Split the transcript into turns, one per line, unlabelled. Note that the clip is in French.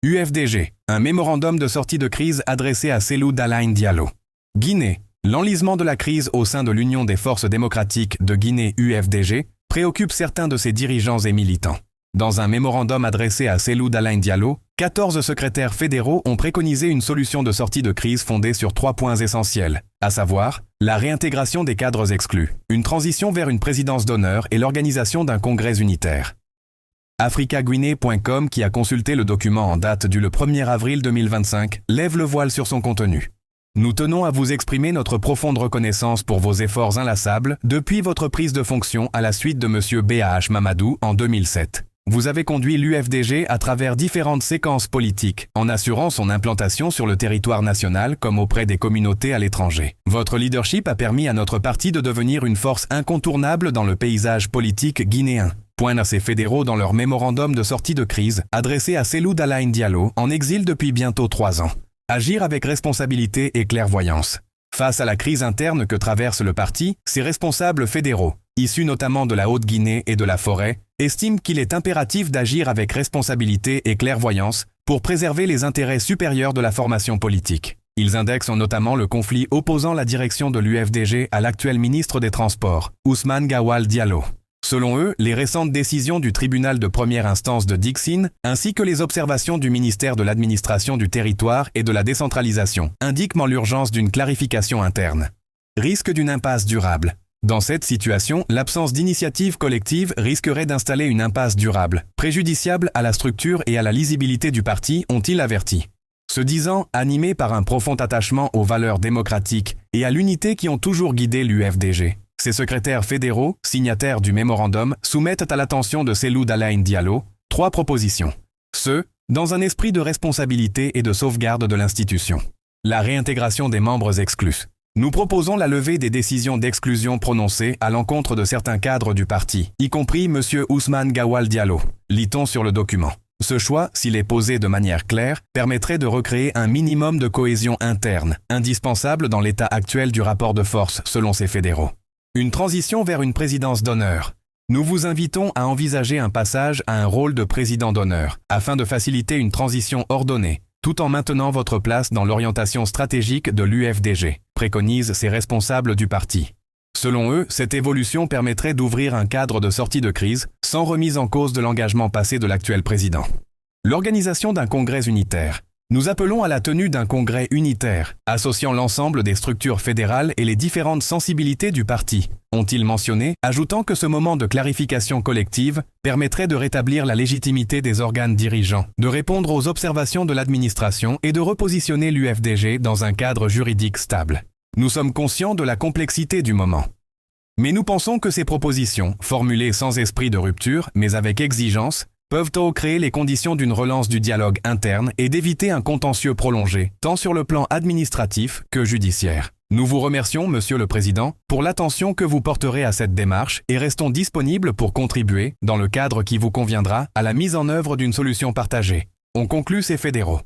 UFDG, un mémorandum de sortie de crise adressé à Cellou Dalein Diallo. Guinée, l'enlisement de la crise au sein de l'Union des forces démocratiques de Guinée UFDG préoccupe certains de ses dirigeants et militants. Dans un mémorandum adressé à Cellou Dalein Diallo, 14 secrétaires fédéraux ont préconisé une solution de sortie de crise fondée sur 3 points essentiels, à savoir la réintégration des cadres exclus, une transition vers une présidence d'honneur et l'organisation d'un congrès unitaire. africaguinée.com, qui a consulté le document en date du 1er avril 2025, lève le voile sur son contenu. Nous tenons à vous exprimer notre profonde reconnaissance pour vos efforts inlassables depuis votre prise de fonction à la suite de M. BAH Mamadou en 2007. Vous avez conduit l'UFDG à travers différentes séquences politiques, en assurant son implantation sur le territoire national comme auprès des communautés à l'étranger. Votre leadership a permis à notre parti de devenir une force incontournable dans le paysage politique guinéen. Pointent ces fédéraux dans leur mémorandum de sortie de crise, adressé à Cellou Dalein Diallo, en exil depuis bientôt 3 ans. Agir avec responsabilité et clairvoyance. Face à la crise interne que traverse le parti, ses responsables fédéraux, issus notamment de la Haute-Guinée et de la Forêt, estiment qu'il est impératif d'agir avec responsabilité et clairvoyance pour préserver les intérêts supérieurs de la formation politique. Ils indexent notamment le conflit opposant la direction de l'UFDG à l'actuel ministre des Transports, Ousmane Gawal Diallo. Selon eux, les récentes décisions du tribunal de première instance de Dixine, ainsi que les observations du ministère de l'Administration du Territoire et de la Décentralisation, indiquent l'urgence d'une clarification interne. Risque d'une impasse durable. Dans cette situation, l'absence d'initiative collective risquerait d'installer une impasse durable, préjudiciable à la structure et à la lisibilité du parti, ont-ils averti. Se disant animés par un profond attachement aux valeurs démocratiques et à l'unité qui ont toujours guidé l'UFDG, ces secrétaires fédéraux, signataires du mémorandum, soumettent à l'attention de Cellou Dalein Diallo 3 propositions. Dans un esprit de responsabilité et de sauvegarde de l'institution. La réintégration des membres exclus. Nous proposons la levée des décisions d'exclusion prononcées à l'encontre de certains cadres du parti, y compris M. Ousmane Gawal Diallo, lit-on sur le document. Ce choix, s'il est posé de manière claire, permettrait de recréer un minimum de cohésion interne, indispensable dans l'état actuel du rapport de force selon ces fédéraux. Une transition vers une présidence d'honneur. Nous vous invitons à envisager un passage à un rôle de président d'honneur, afin de faciliter une transition ordonnée, tout en maintenant votre place dans l'orientation stratégique de l'UFDG, préconisent ces responsables du parti. Selon eux, cette évolution permettrait d'ouvrir un cadre de sortie de crise, sans remise en cause de l'engagement passé de l'actuel président. L'organisation d'un congrès unitaire. Nous appelons à la tenue d'un congrès unitaire, associant l'ensemble des structures fédérales et les différentes sensibilités du parti, ont-ils mentionné, ajoutant que ce moment de clarification collective permettrait de rétablir la légitimité des organes dirigeants, de répondre aux observations de l'administration et de repositionner l'UFDG dans un cadre juridique stable. Nous sommes conscients de la complexité du moment. Mais nous pensons que ces propositions, formulées sans esprit de rupture, mais avec exigence, peuvent créer les conditions d'une relance du dialogue interne et d'éviter un contentieux prolongé, tant sur le plan administratif que judiciaire. Nous vous remercions, Monsieur le Président, pour l'attention que vous porterez à cette démarche et restons disponibles pour contribuer, dans le cadre qui vous conviendra, à la mise en œuvre d'une solution partagée. On conclut ces fédéraux.